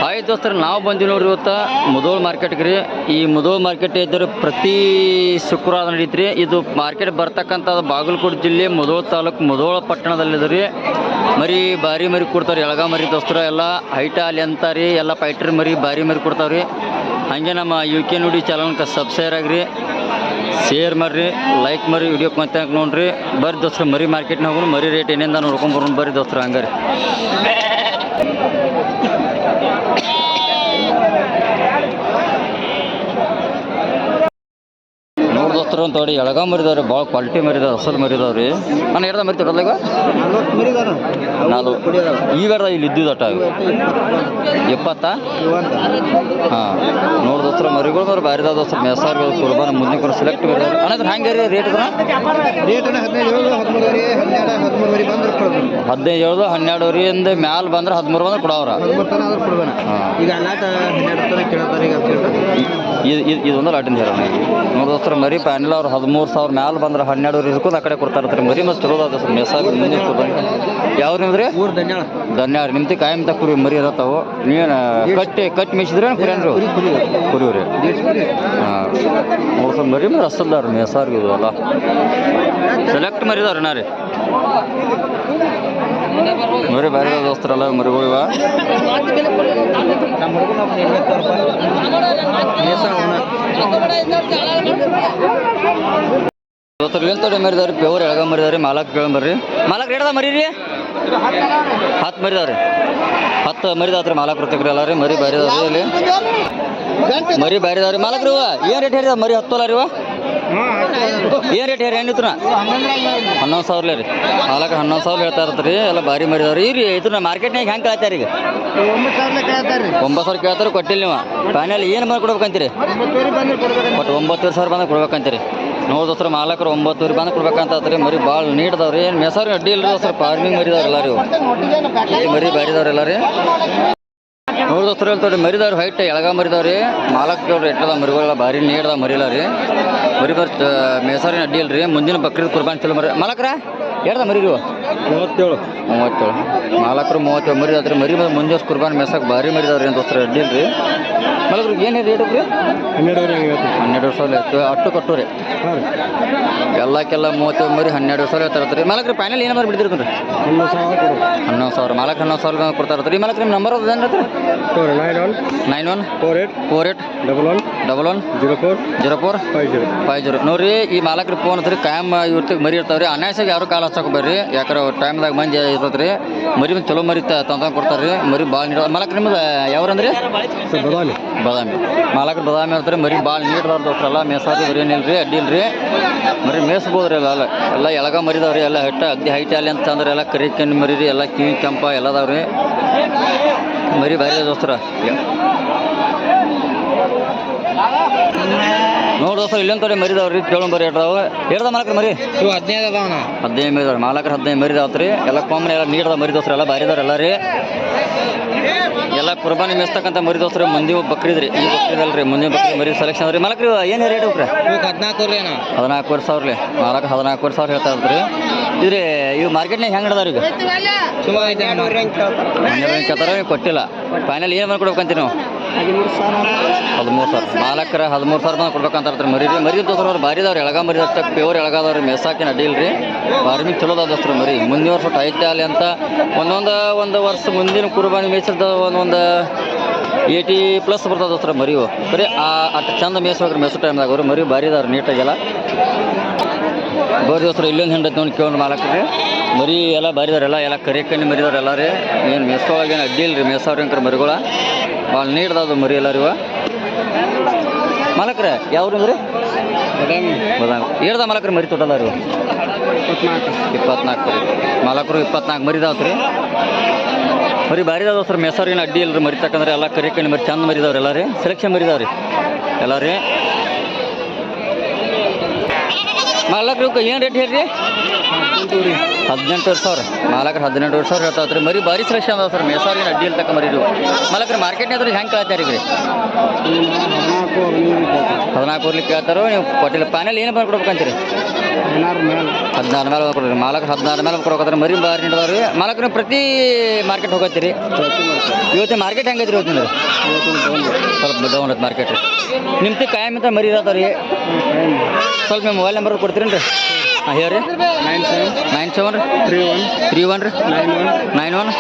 Hi ದೋಸ್ತರು, ನಾವು ಬಂದಿವಿ ನೋಡ್ರಿ ಇವತ್ತು ಮುಧೋಳ್ ಮಾರ್ಕೆಟ್ಗೆ ರೀ. ಈ ಮುಧೋಳ್ ಮಾರ್ಕೆಟ್ ಇದ್ದರೆ ಪ್ರತಿ ಶುಕ್ರವಾರ ನಡೀತ್ರಿ. ಇದು ಮಾರ್ಕೆಟ್ ಬರ್ತಕ್ಕಂಥದ್ದು ಬಾಗಲಕೋಟೆ ಜಿಲ್ಲೆ ಮುಧೋಳ್ ತಾಲೂಕು ಮುಧೋಳ ಪಟ್ಟಣದಲ್ಲಿದೆ ರೀ. ಮರಿ ಬಾರಿ ಮರಿ ಕೊಡ್ತಾರೆ, ಎಳಗ ಮರಿ ದೋಸ್ತರು ಎಲ್ಲ ಹೈಟ ಅಲ್ಲಿ ಅಂತಾರೆ, ಎಲ್ಲ ಪೈಟ್ರಿ ಮರಿ ಬಾರಿ ಮರಿ ಕೊಡ್ತಾವೆ ರೀ. ಹಾಗೆ ನಮ್ಮ UK ನುಡಿ ಚಾನಲ್ಗೆ ಸಬ್ಸ್ಕ್ರೈಬ್ ಆಗಿರಿ, ಶೇರ್ ಮಾಡಿರಿ, ಲೈಕ್ ಮಾಡಿ, ವಿಡಿಯೋ ಕೊಂತ ನೋಡ್ರಿ. ಬರ್ರಿ ದೋಸ್ತರು ಮರಿ ಮಾರ್ಕೆಟ್ನಾಗ ಹೋಗೋಣ, ಮರಿ ರೇಟ್ ಏನಿಂದ ನೋಡ್ಕೊಂಬರೋಣ ಬರ್ರಿ ದೋಸ್ತರು. ಹಂಗಾರಿ ನೋಡಿ ದೋಸ್ತರು ಅಂತ ನೋಡಿ ಎಳಗ ಮರಿದವ್ರಿ, ಭಾಳ ಕ್ವಾಲಿಟಿ ಮರಿದಾವೆ, ಅಸಲು ಮರಿದಾವ್ರಿ. ನಾನು ಹೇಳ್ದ ಮರಿ ತೊಗೊಳ್ದ ಈಗ ನಾನು ಈಗ ಇಲ್ಲಿ ಇದ್ದಿದ್ದಟ 70 ಹಾಂ. ನೋಡಿ ದೋಸ್ತರು ಮರಿಗಳು ನೋಡಿ ಭಾರಿ ಇದಾವೆ ದೋಸ್ತರು. ಮೆಸಾರ್ಗಳು ಕುರ್ಬಾನ ಮುಂದಿನ ಸೆಲೆಕ್ಟ್ ಮರಿದಾವೆ. ಅನ್ನೋದು ಹಂಗೆ ರೀ ರೇಟ್ ಇದ್ರೆ 15-12 ಮ್ಯಾಲ ಬಂದ್ರೆ 13 ಬಂದ್ರೆ ಕೊಡವ್ರ. ಇದೊಂದು ಲಾಟಿನ ಹೇಳ ನೋಡಿ ದೋಸ್ತರು. ಮರಿ ಪ್ಯಾನೆಲ್ ಅವ್ರು 13,000 ಮ್ಯಾಲ ಬಂದ್ರೆ 12 ಇರ್ಕೊಂಡು ಆ ಕಡೆ ಕೊಡ್ತಾರೆ. ಮರಿ ಮಸ್ತ್ ಚಲೋ ಅದ ಸರ್. ಮೆಸಾರ್ ಮುಂದೆ ಕುರ್ಬಾನಿ ಯಾವ ನಿಮ್ದ್ರಿ? ಧನ್ಯವಾದ. ನಿಮ್ದು ಕಾಯಂ ಕುರಿ ಮರಿ ಇರತ್ತಾವು. ನೀನು ಕಟ್ಟಿ ಮೆಸಿದ್ರೆ ಕುರಿಯನ್ರಿ ಕುರಿವ್ರಿ. ಹಾಂ ನೋಡಿ ಸರ್ ಮರಿ ಮರಿ ಅಷ್ಟಲ್ದಾರ ಮೆಸಾರ್ಗೆ ಇದು ಅಲ್ಲ ಸೆಲೆಕ್ಟ್ ಮರಿದವ್ರಿ ನಾ ರೀ. ಮರಿ ಬೇರೆ ದೋಸ್ತರಲ್ಲ ಮರಿಗಳು ಇವ. ದೋಸ್ತರು ಎಂತ ಮರಿದಾವ್ರಿ, ಪ್ಯೂರ್ ಎಳಗ ಮರಿದಾವ್ರಿ. ಮಾಲಕ್ ಕೇಳ ಬರ್ರಿ. ಮಾಲಕ್ ರೇಟದ ಮರಿ ರೀ 10 ಮರಿದಾವ್ರಿ. 10 ಮರಿದಾವ್ರಿ ಮಾಲಕ್ ಇರ್ತಕ್ರಿ ಎಲ್ಲ ರೀ. ಮರಿ ಬೇರೆ ಅದಾವ್ರಿ ಅಲ್ಲಿ ಮರಿ ಬೇರೆ ಇದಾವ್ರಿ. ಮಾಲಕ್ರಿ ಏನು ರೇಟ್ ಹೇಳಿದ ಮರಿ 10 ರೀ? ಏನು ರೇಟ್ ಹೇರಿ ಏನಿತ್ತು? 11,000 ರೀ ಮಾಲಕ. 11,000 ಹೇಳ್ತಾ ಇರ್ತಾರೆ. ಎಲ್ಲ ಭಾರಿ ಮರಿದವ್ರಿ. ಇವ್ರಿ ಇದನ್ನ ಮಾರ್ಕೆಟ್ನಾಗ ಹೆಂಗೆ ಕೇಳ್ತಾರೆ ಈಗ? 9,000 ಕೇಳ್ತಾರೆ. ಕೊಟ್ಟಿಲ್ಲ ನೀವು ಫೈನಲ್ ಏನು ಬಂದು ಕೊಡ್ಬೇಕಂತೀರಿ? ಬಟ್ 9,000 ಬಂದು ಕೊಡ್ಬೇಕಂತೀರಿ. ನೋಡಿ ದೋಸ್ತರು ಮಾಲಕರು 9,000 ಬಂದು ಕೊಡ್ಬೇಕಂತ ಮರಿ ಭಾಳ ನೀಡ್ದವ್ರಿ. ಏನು ಮೆಸಾರಿ ಅಡ್ಡಿ ಇಲ್ರಿ ದೋಸ್ತರು. ಫಾರ್ಮಿಂಗ್ ಮರಿದವ್ರೆಲ್ಲ ರೀ ಮರಿ ಬಾರಿದವ್ರೆಲ್ಲ ರೀ. ನೋಡಿ ದೋಸ್ತರು ಹೇಳ್ತಾರೆ ಮರಿದವ್ರು ಹೈಟ್ ಎಳಗ ಮರಿದವ್ರಿ. ಮಾಲಕ್ರವ್ರು ಎಟ್ಟದ ಮರಿಗಳೆಲ್ಲ ಭಾರಿ ನೀಡ್ದ ಮರಿಲ್ಲ ರೀ. ಮರಿ ಮೆಸಾರಿನ ಅಡ್ಡಿ ಇಲ್ರಿ. ಮುಂದಿನ ಬಕ್ರೀದ್ ಕುರ್ಬಾನಿ ಚಲೋ ಮರಿ. ಮಾಲಕ್ರ ಹೇಳ್ದ ಮರಿ ನೀವು 37 ಮಾಲಕರು 37 ಮರಿ ಆದ್ರೆ ಮರಿ ಮುಂದೆ ಕುರ್ಬಾನಿ ಮೆಸಾಕ್ ಭಾರಿ ಮರಿದವ್ರಿ. ಏನು ದೋಸ್ತರು ಅಡ್ಡಿ ಇಲ್ರಿ. ಮಾಲಕ್ರಿಗೆ ಏನು ರೇಟ್ ರೀ? 12,000 ಆಯ್ತು. ಅಟ್ಟು ಕಟ್ಟುರಿ ಎಲ್ಲಕ್ಕೆಲ್ಲ 37 ಮರಿ 12,000 ಹೇಳ್ತಾರತ್ರಿ. ಮಾಲಕ್ರಿ ಫೈನಲ್ ಏನು ಮಾಡಿ ಬಿಡ್ತಿರ್ತೀರಿ? 11,000 ಮಾಲಕ್ 11,000 ಕೊಡ್ತಾ ಇರ್ತೀರಿ. ಮಾಲಕ್ ನಿಮ್ಮ ನಂಬರ್ ಅದ ಏನು ರೀ? 914811040450 ನೋಡ್ರಿ. ಈ ಮಾಲಕ್ರಿ ಫೋನ್ ಹತ್ರಿ ಕಾಯಂ ಇವ್ರಿಗೆ ಮರಿ ಇರ್ತಾವ್ರಿ. ಅನಾಯಾಸಾಗಿ ಯಾರು ಕಾಲು ಹಚ್ಚಕ್ಕೆ ಬರ್ರಿ, ಯಾಕಂದ್ರೆ ಟೈಮ್ದಾಗ ಮಂದಿ ಇರ್ತೈತೆ ರೀ. ಮರಿ ಚಲೋ ಮರಿ ತಂದು ಕೊಡ್ತಾರೆ ರೀ. ಮರಿ ಭಾಳ ನೀಡ ಮಾಲಕ್ ನಿಮ್ದು ಯಾವ್ರಂದ್ರಿ? ಬದಾಮಿ ಮಾಲಕ್ರು ಬದಾಮಿ ಇರ್ತಾರೆ. ಮರಿ ಭಾಳ ನೀಡ್ದವ್ರು ದೋಸ್ತರಲ್ಲ. ಮೇಸಾದ್ರು ಬರೀ ಏನಿಲ್ರಿ ಅಡ್ಡಿ ಇಲ್ರಿ. ಮರಿ ಮೇಸ್ಬೋದ್ರಿ ಎಲ್ಲ ಎಲ್ಲ ಎಳಗ ಮರಿದವ್ರಿ. ಎಲ್ಲ ಅಗ್ದಿ ಹೈಟ್ ಅಲ್ಲಿ ಅಂತ ಅಂದ್ರೆ ಎಲ್ಲ ಕರಿ ಕಣ್ಣು ಮರಿ ರೀ. ಎಲ್ಲ ಕಿವಿ ಕೆಂಪ ಎಲ್ಲದವ್ರಿ. ಮರಿ ಭಾರಿ ದೋಸ್ತರ. ನೋಡಿ ದೋಸ್ತರು ಇಲ್ಲೊಂದು ಮರಿದವ್ರಿ. ಕೇಳೋ ಬರಿ ಹೇಳ್ದ ಮಾಲಕ್ರ ಮರಿ 15 ಮರಿದವ್ರಿ. ಮಾಲಕ್ರ 15 ಮರಿದಾವ್ರಿ. ಎಲ್ಲ ಕಾಮನ್ ಎಲ್ಲ ನೀಡ್ದ ಮರಿ ದೋಸ್ರು ಎಲ್ಲ ಭಾರಿದವ್ರು ಎಲ್ಲ ರೀ. ಎಲ್ಲ ಕುರ್ಬಾನಿ ಮೆಸ್ತಕ್ಕಂಥ ಮರಿ ದೋಸ್ರು. ಮುಂದೆ ಬಕ್ರಿದ್ರಿ. ಈ ಬಕ್ರಿದಲ್ರಿ ಮುಂದಿನ ಬಕ್ರಿ ಮರಿ ಸೆಲೆಕ್ಷನ್ ಅದ್ರಿ. ಮಾಲಕ್ರಿ ಏನು ರೇಟ್ ಹೋಗ್ರಿ? 14,000 ರೀ ಮಾಲಕ. 14,000 ಹೇಳ್ತಾ ಇರ್ತೀರಿ. ಇದ್ರಿ ಇವು ಮಾರ್ಕೆಟ್ನಾಗ ಹೆಂಗೆ ನಡೆದವ್ರಿ? ಈಗ 12 ಕೇಳ್ತಾರ. ಕೊಟ್ಟಿಲ್ಲ ಫೈನಲ್ ಏನು ಬಂದು ಕೊಡ್ಬೇಕಂತೀರಿ ನಾವು? 13,000 ಮಾಲಕರ 13,000 ಬಂದು ಕೊಡ್ಬೇಕಂತ ಇರ್ತಾರೆ. ಮರಿ ಮರಿ ದೋಸ್ತರು ಅವ್ರು ಭಾರಿದವ್ರು. ಎಳಗ ಮರಿ ಅಷ್ಟ ಪ್ಯೂರ್ ಎಳಗದವ್ರಿ. ಮೆಸಾಕಿನ ಅಡ್ಡಿ ಇಲ್ರಿ. ಫಾರ್ಮಿಂಗ್ ಚಲೋ ದೋಸ್ತರು. ಮರಿ ಮುಂದಿನ ವರ್ಷ ಐತೆ ಅಲ್ಲಿ ಅಂತ ಒಂದು ವರ್ಷ ಮುಂದಿನ ಕುರ್ಬಾನಿ ಮೇಯ್ಸಿರ್ತ ಒಂದು 80+ ಬರ್ತದೆ ದೋಸ್ತರ ಮರಿವು. ಬರೀ ಅಷ್ಟು ಚಂದ ಮೇಯ್ಸ್ಬೇಕ್ರಿ. ಮೇಸು ಟೈಮ್ದಾಗ ಅವ್ರು ಮರಿ ಭಾರಿದವ್ರು ನೀಟಾಗೆಲ್ಲ. ಬರ್ರಿ ದೋಸ್ತರು ಇಲ್ಲೊಂದು ಹೆಂಡೈತೆ ನೋಡಿ ಕೇಳೋಣ ಮಾಲಕ್ರಿ. ಮರಿ ಎಲ್ಲ ಬಾರಿದವ್ರೆಲ್ಲ ಎಲ್ಲ ಕರಿ ಕಣ್ಣಿ ಮರಿದವ್ರು ಎಲ್ಲ ರೀ. ಏನು ಮೇಸೊಳಗೆ ಏನು ಅಡ್ಡಿ ಇಲ್ರಿ. ಮೇಸವ್ರಿ ಅಂಕರ್ ಮರಿಗಳ ಭಾಳ ನೀಡ್ದದು ಮರಿ ಎಲ್ಲ ರೀ. ಮಾಲಕ್ರೆ ಯಾವ್ರಿ? ಬದಾಮಿ ಹೇಳ್ದ ಮಾಲಕ್ರಿ ಮರಿ ತೊಟ್ಟಲ್ಲ ರೀ 24 ರೀ. ಮಾಲಕರು 24 ಮರಿದಾವ್ರಿ. ಮರಿ ಬಾರಿದಾವ ದೋಸ್ತರ. ಮೆಸವ್ರಿನ ಅಡ್ಡಿ ಇಲ್ರಿ ಮರಿತಕ್ಕಂದ್ರೆ ಎಲ್ಲ ಕರಿ ಕಣ್ಣಿ ಮರಿ ಚಂದ ಮರಿದವ್ರಿ ಎಲ್ಲ ರೀ. ಸೆಲೆಕ್ಷನ್ ಮರಿದವ್ರಿ ಎಲ್ಲ ರೀ. ಮಾಲಕ್ರು ಏನು ರೇಟ್ ಹೇಳ್ರಿ 18,000 ಸಾವಿರ ಮಾಲಕ್ರು 18,000 ಸಾವಿರ ಹೇಳ್ತಾವ್ರಿ ಮರಿ ಭಾರಿ ಸೆಲೆಕ್ಷನ್ ಅದಾವ ಸರ್ ಮೇಸಾರಿನ ಅಡ್ಡಿ ಇರ್ತಕ್ಕ ಮರಿ ಇವು ಮಾಲಕ್ರು ಮಾರ್ಕೆಟ್ನಾಗ ಹೆಂಗೆ ಕೇಳ್ತಾರೆ ರೀ 14 ಕೊಡ್ಲಿಕ್ಕೆ ಕೇಳ್ತಾರೋ ನೀವು ಕೊಟ್ಟಿಲ್ಲ ಪಾನಲ್ಲಿ ಏನು ಬಂದು ಕೊಡ್ಬೇಕಂತೀರಿ 16 ಮೇಲೆ ಕೊಡ್ರಿ ಮಾಲಕ್ 16 ಮೇಲೆ ಕೊಡ್ಬೇಕಾದ್ರೆ ಮರಿ ಬಾರಿ ನೀಡದವ್ರಿ ಮಾಲಕ್ರು ಪ್ರತಿ ಮಾರ್ಕೆಟ್ ಹೋಗತ್ತೀರಿ ಇವತ್ತು ಮಾರ್ಕೆಟ್ ಹೆಂಗೈತ್ರಿ ಇವತ್ತಿನ ಸ್ವಲ್ಪ ಡೌನ್ ಐತೆ ಮಾರ್ಕೆಟ್ ನಿಮ್ತಿ ಕಾಯಂ ಅಂತ ಮರಿ ಇರತ್ತವ್ರಿ ಸ್ವಲ್ಪ ನಿಮ್ಮ ಮೊಬೈಲ್ ನಂಬರ್ ಕೊಡ್ತೀರೇನು ರೀ ಹಾಂ ಹೇಳ್ರಿ 97 31 91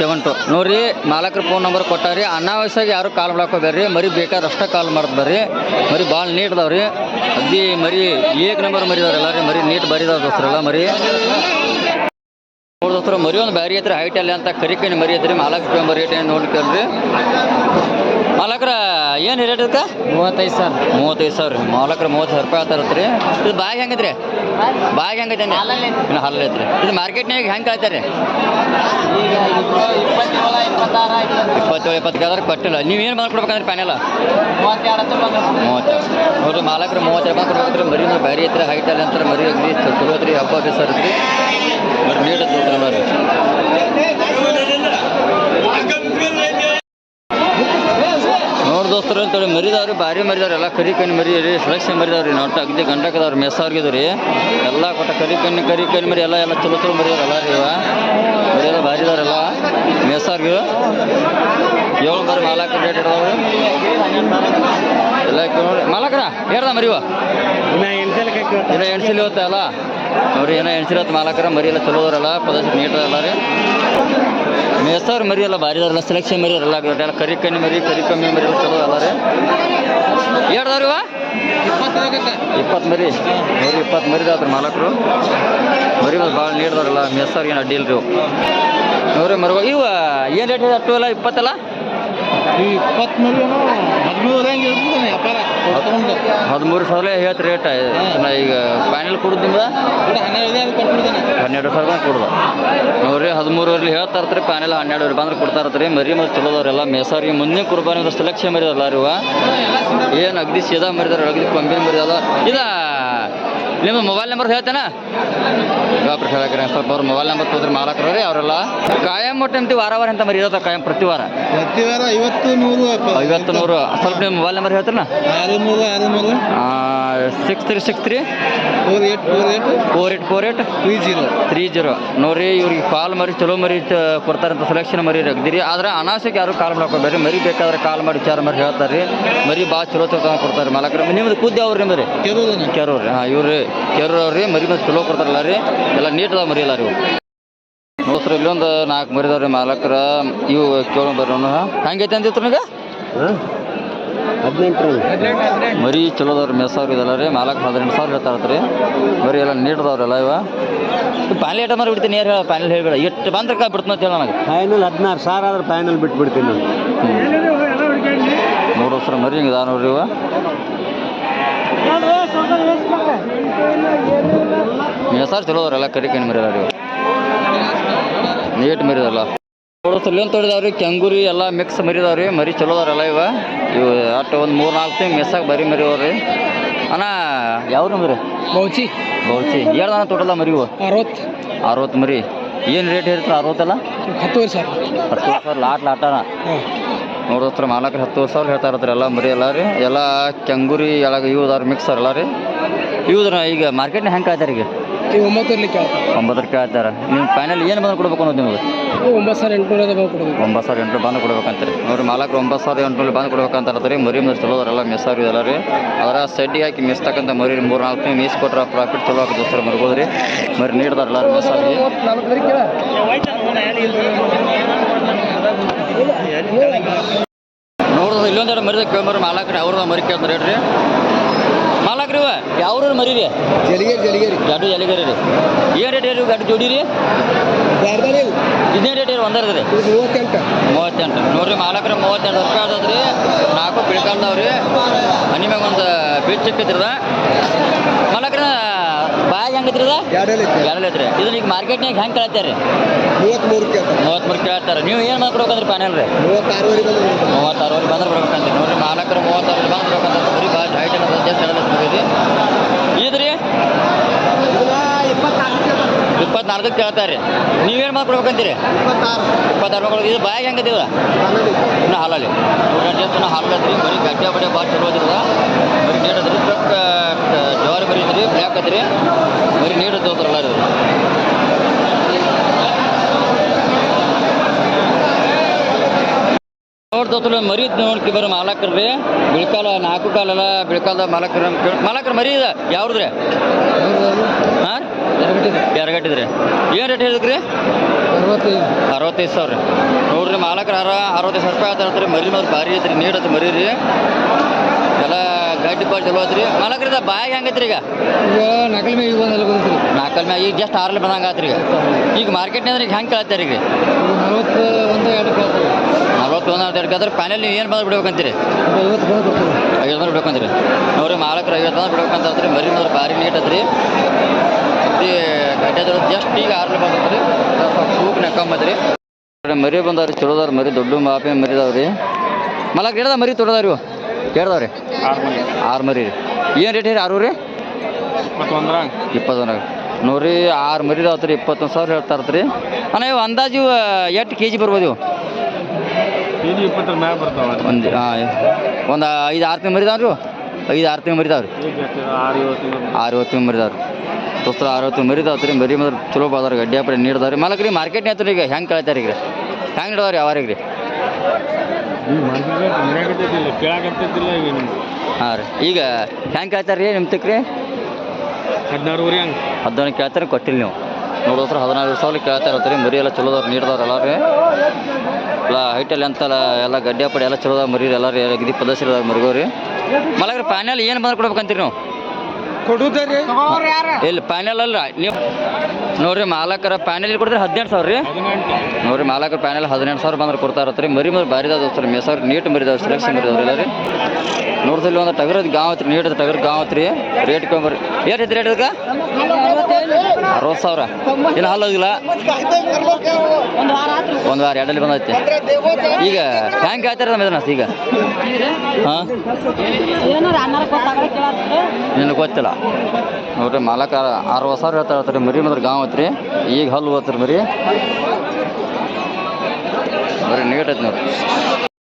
05 ನೋಡಿರಿ ಮಾಲಕ್ರ ಫೋನ್ ನಂಬರ್ ಕೊಟ್ಟಾರಿ ಅನಾವಶ್ಯವಾಗಿ ಯಾರು ಕಾಲ್ ಮಾಡ್ಕೋಬೇಡ್ರಿ ಮರಿ ಬೇಕಾದ್ರೆ ಅಷ್ಟೇ ಕಾಲ್ ಮಾಡ್ದು ಬರ್ರಿ ಮರಿ ಭಾಳ ನೀಟ್ ಅದಾವ್ರಿ ಅದ್ದಿ ಮರಿ ಏಕ್ ನಂಬರ್ ಮರಿ ಅದಾವ್ರಿ ಎಲ್ಲ ರೀ ಮರಿ ನೀಟ್ ಬರಿದಾವ ದೋಸ್ತರೆಲ್ಲ ಮರಿ ನೋಡಿದೋಸ್ತರ ಮರಿ ಒಂದು ಬ್ಯಾರಿ ಐತ್ರಿ ಹೈಟ್ ಅಲ್ಲಿ ಅಂತ ಕರಿಕೇಣಿ ಮರಿ ಐತ್ರಿ ಮಾಲಕ್ರ ರೇಟ್ ಏನು ನೋಡ್ಕೊಳ್ರಿ ಮಾಲಕ್ರ ಏನು ರೇಟ್ ಇದಕ್ಕೆ 35 ಸಾವಿರ ಮಾಲಕ್ರ 30,000 ರೂಪಾಯಿ ಆತಾರತ್ರಿ ಇದು ಬಾಗಿ ಹೆಂಗೈತ್ರಿ ಬಾಗಿ ಹೆಂಗೈತೆ ಇನ್ನು ಹಲ್ಲ ಐತ್ರಿ ಇದು ಮಾರ್ಕೆಟ್ನಾಗ ಹೆಂಗೆ ಕೇಳ್ತಾರೆ 27-26 ಕೊಟ್ಟಿಲ್ಲ ನೀವೇನು ಬಂದು ಕೊಡ್ಬೇಕಂದ್ರೆ ಪ್ಯಾನೆಲ್ಲ 30 ನೋಡಿರಿ ಮಾಲಕ್ರ 30 ರೂಪಾಯಿ ಕೊಡ್ಬೇಕ್ರಿ ಮರಿ ಬ್ಯಾರಿ ಐತ್ರಿ ಹೈಟ್ ಅಲ್ಲಿ ಅಂತಾರೆ ಮರಿ ಅಗ್ರಿ ಚಲೋ ಐತ್ರಿ ಹಬ್ಬ ಬೇಸರ ಐತ್ರಿ ಮರಿ ನೀಟ್ ಐತ್ರಿ ನೋಡಿ ನೋಡಿ ದೋಸ್ತರು ಅಂತೇಳಿ ಮರಿದವ್ರಿ ಭಾರಿ ಮರಿದವ್ರಿ ಎಲ್ಲ ಕರಿ ಕಣ್ಣಿ ಮರಿ ರೀ ಸೆಲೆಕ್ಷನ್ ಮರಿದವ್ರಿ ನೋಡ್ತಾ ಅಗ್ದಿ ಗಂಟಕದವ್ರಿ ಮೆಸ್ಸಾರ್ಗಿದ್ರಿ ಎಲ್ಲ ಕೊಟ್ಟ ಕರಿ ಕಣ್ಣಿ ಮರಿ ಎಲ್ಲ ಚಲೋ ಮರಿದವ್ರಿ ಎಲ್ಲ ರೀ ಇವ ಮರಿಯಲ್ಲ ಭಾರಿ ಇದಾವ್ರೆಲ್ಲ ಮೆಸ್ಸಾರ್ಗಿ 7 ಬರೀ ಮಾಲಕ್ರ ರೇಟ್ ಇಡದವ್ರಿ ಎಲ್ಲ ನೋಡಿ ಮಾಲಕ್ರ ಹೇಳ್ದ ಮರಿವ ಇನ್ನ ಎಣ್ಸಿಲ್ ಇವತ್ತ ಅಲ್ಲ ನೋಡ್ರಿ ಏನೋ ಎಣ್ಸಿರತ್ತೆ ಮಾಲಕ್ರ ಮರಿ ಎಲ್ಲ ಚಲೋ ಅದಾರಲ್ಲ ಪದರ್ಶನ ನೀಟ್ ಅದಲ್ಲ ರೀ ಮೇಸವ್ರ ಮರಿ ಎಲ್ಲ ಭಾರಿ ಇದಾರಲ್ಲ ಸೆಲೆಕ್ಷನ್ ಮರಿ ಎಲ್ಲ ಎಲ್ಲ ಕರಿ ಕಮ್ಮಿ ಮರಿ ಎಲ್ಲ ಚಲೋ ಅಲ್ಲ ರೀ ಹೇಳ್ದವ್ರಿ 20 ಮರಿ ನೋಡ್ರಿ 20 ಮರಿ ಅದಾವ್ರಿ ಮಾಲಕರು ಮರಿ ಭಾಳ ನೀಡ್ದವ್ರಲ್ಲ ಮೇಸವ್ರಿಗೆ ಏನು ಅಡ್ಡಿ ಇಲ್ರಿ ನೋಡ್ರಿ ಮರಿ ಇವ ಏನು ರೇಟ್ ಇದೆ 12 20 ಅಲ್ಲ 13,000 ಹೇಳ್ತು ರೇಟ್ ಈಗ ಫೈನಲ್ ಕೊಡುದು ನಿಮ್ದು 12,000 ಕೊಡುದು ನೋಡ್ರಿ 13,000 ಹೇಳ್ತಾ ಇರ್ತೀರಿ ಫೈನಲ್ 12,000 ಬಂದ್ರೆ ಕೊಡ್ತಾ ಇರ್ತೀರಿ ಮರಿ ಮತ್ತು ಚಲೋದವ್ರೆಲ್ಲ ಮೇಸಾರಿಗೆ ಮುಂದಿನ ಕುರ್ಬಾನಿ ಸೆಲೆಕ್ಷನ್ ಮರಿದಲ್ಲ ರೀ ಏನು ಅಗ್ದಿ ಸೀದಾ ಮರಿದಾರೆ ಅಗ್ದಿ ಕೊಂಬಿನ ಮರಿದಲ್ಲ ಇದು ನಿಮ್ಮ ಮೊಬೈಲ್ ನಂಬರ್ ಹೇಳ್ತೇನೆ ಡಾಕ್ಟರ್ ಹೇಳಕ್ರಿ ಸ್ವಲ್ಪ ಅವ್ರ ಮೊಬೈಲ್ ನಂಬರ್ ತೋದ್ರಿ ಮಾಲಕರು ರೀ ಅವರೆಲ್ಲ ಕಾಯಂ ಒಟ್ಟು ನಿಮ್ತಿ ವಾರ ಅಂತ ಮರಿ ಇರುತ್ತೆ ಕಾಯಂ ಪ್ರತಿ ವಾರ 50-100 ಸ್ವಲ್ಪ ನಿಮ್ಮ ಮೊಬೈಲ್ ನಂಬರ್ ಹೇಳ್ತೀರ 6363 484830 ನೋಡ್ರಿ ಇವ್ರಿಗೆ ಕಾಲ್ ಮರಿ ಚಲೋ ಮರಿ ಕೊಡ್ತಾರಂತ ಸೆಲೆಕ್ಷನ್ ಮರಿ ಅಗ್ದಿರಿ ಆದ್ರೆ ಅನಾವಶ್ಯಕ್ಕೆ ಯಾರು ಕಾಲ್ ಮಾಡ್ಕೋಬೇಡ್ರಿ ಮರಿ ಬೇಕಾದ್ರೆ ಕಾಲ್ ಮಾಡಿ ವಿಚಾರ ಮಾಡಿ ಹೇಳ್ತಾರೆ ರೀ ಮರಿ ಭಾಳ ಚಲೋ ಕೊಡ್ತಾರೆ ಮಾಲಕರು ನಿಮ್ದು ಖುದ್ದು ಅವ್ರು ನಿಮ್ದು ರೀ ಕೆರೂರು ರೀ ಹಾಂ ಇವ್ರಿ ಕೆರೂರು ಅವ್ರಿ ಮರಿ ಮತ್ತೆ ಚಲೋ ಕೊಡ್ತಾರಲ್ಲ ರೀ ಎಲ್ಲ ನೀಟ್ ಅದಾವ ಮರಿ ಅಲ್ಲ ರೀ ನೋಡ್ರಿ ಇಲ್ಲೊಂದು 4 ಮರಿದವ್ರಿ ಮಾಲಕರ ಇವು ಕೇಳೋ ಬರೋನು ಹಂಗೈತೆ ಅಂದಿತ್ತು ನಿಮಗೆ 18 ಮರಿ ಚಲೋದವ್ರಿ ಮೆಸ್ಸಾವ್ರಿ ಇದಲ್ಲ ರೀ ಮಾಲಕ್ 18,000 ಹೇಳ್ತಾರತ್ರಿ ಮರಿ ಎಲ್ಲ ನೀಡ್ದವ್ರಲ್ಲ ಇವ ಪ್ಯಾನಲ್ ಏಟ ಮಾರಿ ಬಿಡ್ತೀನಿ ಯಾರು ಹೇಳ ಪ್ಯಾನಲ್ ಹೇಳ್ಬೇಡ ಎಷ್ಟು ಬಂದ್ರೆ ಬಿಡ್ತೀನಿ ಅಂತ ಹೇಳ ನನಗೆ ಫೈನಲ್ 16,000 ಆದ್ರೆ ಫೈನಲ್ ಬಿಟ್ಬಿಡ್ತೀನಿ ನೋಡೋಸ್ರ ಮರಿ ಹಿಂಗೆ ನೋಡ್ರಿ ಇವ ಮೆಸ್ಸಾರು ಚಲೋದವ್ರಲ್ಲ ಕರಿ ಕಣ್ಣಿ ಮರಿ ಅಲ್ಲ ರೀ ನೀಟ್ ಮರಿದಲ್ಲ ನೋಡೋಸ್ರ ಇಲ್ಲೊಂದು ತೊಡಿದಾವ್ರಿ ಕೆಂಗುರಿ ಎಲ್ಲ ಮಿಕ್ಸ್ ಮರಿದಾವ್ರಿ ಮರಿ ಚಲೋದವ್ರಲ್ಲ ಇವ ಅಷ್ಟು ಒಂದು 3-4 ತಿಂಗ್ ಮೆಸ್ಸಾಗ ಬರಿ ಮರಿವವ್ರಿ ಅಣ್ಣ ಯಾವ್ದು ಮರಿ ಬೌಚಿ ಹೇಳ್ದಾನ ತೊಟಲ್ಲ ಮರಿ ಇವು 60 ಮರಿ ಏನು ರೇಟ್ ಹೇಳ್ತಾರೆ 60 ಅಲ್ಲ 10,000 ಲಾಟನ ನೋಡೋಸ್ರ ಮಾಲಕರು 10,000 ಹೇಳ್ತಾ ಇರ್ತಾರೆ ಎಲ್ಲ ಮರಿ ಎಲ್ಲ ರೀ ಎಲ್ಲ ಕೆಂಗುರಿ ಎಳಗ ಇವ್ದಾರ ಮಿಕ್ಸರ್ ಎಲ್ಲ ರೀ ಇವ್ದ್ರ ಈಗ ಮಾರ್ಕೆಟ್ನ ಹೆಂಗೆ ಕಾಯ್ತಾರೆ ಈಗ 9 ಕೇಳ್ತಾರೆ ನೀವು ಫೈನಲ್ ಏನು ಬಂದು ಕೊಡ್ಬೇಕು ಅನ್ನೋದು ನಿಮಗೆ 9,800 ಬಂದು ಕೊಡ್ಬೇಕಂತಾರೆ ನೋಡ್ರಿ ಮಾಲಕರು 9,800 ಬಂದು ಕೊಡ್ಬೇಕಂತ ರೀ ಮರಿ ಮರಿ ಚಲೋದಾರೆಲ್ಲ ಮೆಸ್ಸಾರು ಇದೆಲ್ಲ ರೀ ಅದರ ಸೆಡ್ಡಿಗೆ ಹಾಕಿ ಮೆಸ್ತಕ್ಕಂಥ ಮರಿ 3-4 ತಿಂಗಳು ಮೀಸ್ ಕೊಟ್ರೆ ಪ್ರಾಫಿಟ್ ಚಲೋ ಆಗುತ್ತೆ ದೋಸ್ತರ ಮರ್ಬೋದು ರೀ ಮರಿ ನೀಡ್ದಾರಲ್ಲ ಮೆಸ್ಸಾರಿಗೆ ನೋಡಿದ್ರೆ ಇಲ್ಲೊಂದು ಮರಿದ ಕೇಳ್ಬಾರ ಮಾಲಕ್ರಿ ಅವ್ರದ ಮರಿ ಕೇಳ್ತಾರೆ ಹೇಳ್ರಿ ಮಾಲಕ್ರಿ ಇವ ಯಾವ್ರ ಮರಿ ರೀ ಗಡ್ಡು ಎಲಿಗರಿ ರೀ ಏನು ರೇಟ್ ರೀ ಗಡ್ಡು ಜೋಡಿ ರೀ ಇದೇ ರೇಟ್ ರೀ ಒಂದರ ರೀ 38 ನೋಡ್ರಿ ಮಾಲಕ್ರಿ 38,000 ರೂಪಾಯಿ ಆದದ್ರಿ 4 ಪಿಳ್ಕಾಲ್ದವ್ರಿ ಹನಿ ಮ್ಯಾಗ ಒಂದು ಬೀಚ್ ಚಿಕ್ಕೈತ್ರದ ಮಾಲಕ್ರ ಬಾಯಾಗ ಹೆಂಗೈತ್ರಿ ಎರಡಲ್ಲಿ ಐತ್ರಿ ಇದನ್ನ ಈಗ ಮಾರ್ಕೆಟ್ನಾಗ ಹೆಂಗೆ ಕೇಳ್ತಾರೆ 33 ಮೂವತ್ತ್ಮೂರು ಕೇಳ್ತಾರೆ. ನೀವು ಏನು ಮಾಡ್ಕೊಡ್ಬೇಕಂದ್ರೆ ಪ್ಯಾನೆಲ್ ರೀ 36ವರೆಗೆ ಬಂದ್ರೆ ಬರ್ಬೇಕಂತ ನೋಡ್ರಿ. ಮಾಲಕರು 36 ಬಂದು ಬರ್ಬೇಕಂತ ಬರೀ ಭಾಳ ಹೈಟ್ ಎಲ್ಲ ಜಾಸ್ತಿ ಹೇಳಲ್ಲ ಇದು ರೀ 24 ಕೇಳ್ತಾರೆ. ನೀವೇನು ಮಾಡ್ಕೊಡ್ಬೇಕಂತೀರಿ? 26 ಮಕ್ಕಳು. ಇದು ಬಾಯಾಗ ಹೆಂಗದಿವ ಇನ್ನು ಹಾಲಲ್ಲಿ ಜಾಸ್ತಿ ಹಾಲು ಐತ್ರಿ. ಬರೀ ಗಡ್ಡೆ ಬಡ್ಡೆ ಭಾಳ ಚಲೋ ಅದಿರದ. ಬರೀ ನೀರು ಅದ್ರಿ. ಜವಾರಿ ಬರೀ ಇದ್ರಿ, ಬ್ಲ್ಯಾಕ್ ಐತ್ರಿ. ಬರೀ ನೀರು ತಗೋತಾರಲ್ಲ ಇದು. ನೋಡ್ತೋತಲ್ಲ ಮರಿ ನೋಡ್ಕಿ ಬರೋ ಮಾಲಕರು ರೀ. ಬಿಳ್ಕಾಲ 4 ಕಾಲಲ್ಲ ಬಿಳ್ಕಾಲದ ಮಾಲಕರು ಮರಿ ಇದೆ ಯಾವ್ದ್ರಿ? ಹಾಂ ಎರಗಟ್ಟಿದ್ರಿ. ಏನು ರೇಟ್ ಹೇಳಿದ್ರಿ? 65 ಸಾವಿರ ರೀ. ನೋಡ್ರಿ ಮಾಲಕರು 65 ರೂಪಾಯಿ ಆತಾರೆ. ಮರಿ ಮಾತ್ರ ಭಾರಿ ಐತ್ರಿ. ನೀಡತ್ತೆ ಮರಿ ರೀ. ಎಲ್ಲ ಗಡ್ಡಿ ಪಾಲ್ ಚಲೋ ಐತ್ರಿ. ಮಾಲಕರಿಂದ ಬಾಯಾಗ ಹೆಂಗೈತ್ರಿ? ಈಗ ನಾಲ್ಕಲ್ ಮ್ಯಾಗ ಈಗ ಜಸ್ಟ್ 6 ಬಂದಂಗೆ ಆತ್ರಿ. ಈಗ ಮಾರ್ಕೆಟ್ನಾಗ ಈಗ ಹೆಂಗೆ ಕೇಳ್ತಾರೆ? ಈಗ 41 ಕೇಳ್ತಾರೆ. ಪ್ಯಾನೆಲ್ ನೀವು ಏನು ಬಂದು ಬಿಡ್ಬೇಕಂತೀರಿ? 50 ಬಂದು ಬಿಡ್ಬೇಕಂತೀರಿ. ನೋಡ್ರಿ ಮಾಲಕರು 50 ಬಂದು ಬಿಡ್ಬೇಕಂತ ಹೇಳ್ತೀರಿ. ಮರಿ ಮಾತ್ರ ಭಾರಿ ನೀಟ್ ಐತ್ರಿ. ಗಡ್ಡೆ ಜಸ್ಟ್ ಈಗ 6 ಬಂದತ್ರಿ. ಸೂಪ್ ನೆಕ್ಕಂಬತ್ರಿ. ಮರಿ ಬಂದವ್ರಿ ಚಲೋದಾರ ಮರಿ. ದೊಡ್ಡ ಮಾಪೆ ಮರಿ ಇದಾವ್ರಿ. ಮಾಲಕ್ ಹೇಳ್ದ ಮರಿ ತೊಡದಾರಿ ಇವು ಕೇಳ್ದವ್ರಿ 6 ಮರಿ ರೀ. ಏನು ರೇಟ್ ಹೇಳಿ? 6 ರೀ 21 ನೋಡ್ರಿ. 6 ಮರಿ ಇದಾವ್ರಿ. 21 ಸಾವಿರ ಹೇಳ್ತಾ ಇರ್ತೀರಿ. ಅಣ್ಣ ಇವು ಅಂದಾಜು ಎಷ್ಟು ಕೆ ಜಿ ಬರ್ಬೋದು ಇವು? ಒಂದು 5-6 ತಿಂಗಳು ಮರಿ ಇದಾವ್ರಿ. 5-6 ತಿಂಗಳು ಮರಿ ಇದಾವ್ರಿ. 6-7 ತಿಂಗಳು ಮರಿ ಇದಾವ್ರಿ. ದೋಸ್ತರ 60 ಮರಿ ಇದಾವ್ರಿ. ಮರಿ ಮಾತ್ರ ಚಲೋ ಬಾದಾರ. ಗಡ್ಡೆ ಪಡೆ ನೀಡ್ದಾವ್ರಿ. ಮಾಲಕ್ರಿ ಮಾರ್ಕೆಟ್ನೇ ಆಯ್ತು ಈಗ ಹೆಂಗೆ ಕೇಳ್ತಾರೆ? ಈಗ ಹೆಂಗೆ ನೀಡವ್ರಿ ಯಾವಾರಿಗೆ ರೀ? ಹಾಂ ರೀ. ಈಗ ಹೆಂಗೆ ಕೇಳ್ತಾರೆ ರೀ ನಿಮ್ಮ ತಕ್ರಿ? 16 ಕೇಳ್ತಾರೆ. ಕೊಟ್ಟಿಲ್ಲ ನೀವು ನೋಡೋದ್ರ 14 ಸಾವಿರ ಕೇಳ್ತಾ ಇರ್ತಾರೆ. ಮರಿ ಎಲ್ಲ ಚಲೋದವ್ರು ನೀಡ್ದವ್ರು ಎಲ್ಲ ರೀ. ಎಲ್ಲ ಹೈಟಲ್ಲಿ ಅಂತಲ್ಲ ಎಲ್ಲ ಗಡ್ಡೆ ಪಡೆ ಎಲ್ಲ ಚಲೋದ ಮರಿ ಎಲ್ಲ ರೀ. ಗಿದಿ ಪದಸಿರ ಮರಿಗೋರಿ. ಮಾಲಕ್ರಿ ಪ್ಯಾನೆಲ್ ಏನು ಬಂದು ಕೊಡ್ಬೇಕಂತೀರಿ ನೀವು? ಇಲ್ಲಿ ಪ್ಯಾನೆಲ್ ಅಲ್ಲ ನೀವು ನೋಡ್ರಿ. ಮಾಲಕರ ಪ್ಯಾನೆಲ್ ಕೊಡ್ತಾರೆ 18 ಸಾವಿರ ರೀ. ನೋಡ್ರಿ ಮಾಲಕರ ಪ್ಯಾನೆಲ್ 18 ಸಾವಿರ ಬಂದ್ರೆ ಕೊಡ್ತಾ ಇರತ್ರಿ. ಮರಿ ಮರಿ ಬಾರಿದಾವ ದೋಸ್ತಾರೆ. ಮೇಸಾವ್ರಿ ನೀಟ್ ಮರಿದಾವೆ. ಸೆಲೆಕ್ಷನ್ ಮರಿದಾವ್ರಿ ಎಲ್ಲ ರೀ. ನೋಡ್ದಲ್ಲಿ ಒಂದು ಟಗರದ ಗಾಂವ್ ಐತ್ರಿ. ನೀಟ್ ಟಗರ್ ಗಾಂವ್ ಐತ್ರಿ. ರೇಟ್ ಕೊಂಬರಿ ಏನು ಐತಿ ರೇಟ್ ಅದಕ್ಕೆ? 60 ಸಾವಿರ. ಏನು ಹಾಲು ಹೋಗಿಲ್ಲ? ಒಂದು ವಾರ ಎರಡಲ್ಲಿ ಬಂದೈತಿ. ಈಗ ಹ್ಯಾಂಗೆ ಆಯ್ತಾರೆ ನಮ್ಮ ಇದನ್ನ ಈಗ? ಹಾಂ ನಿನಗೆ ಗೊತ್ತಿಲ್ಲ ನೋಡ್ರಿ. ಮಾಲಕ 60 ಸಾವಿರ ಹೇಳ್ತಾ ಇರ್ತಾರೆ. ಮರಿ ಮಾತ್ರ ಗಾಂವ್ ಐತ್ರಿ. ಈಗ ಹಲ್ಲು ಹೋಗ್ತಾರೆ ಮರಿ. ಬರೀ ನೀಟ್ ಐತಿ ನೋಡ್ರಿ.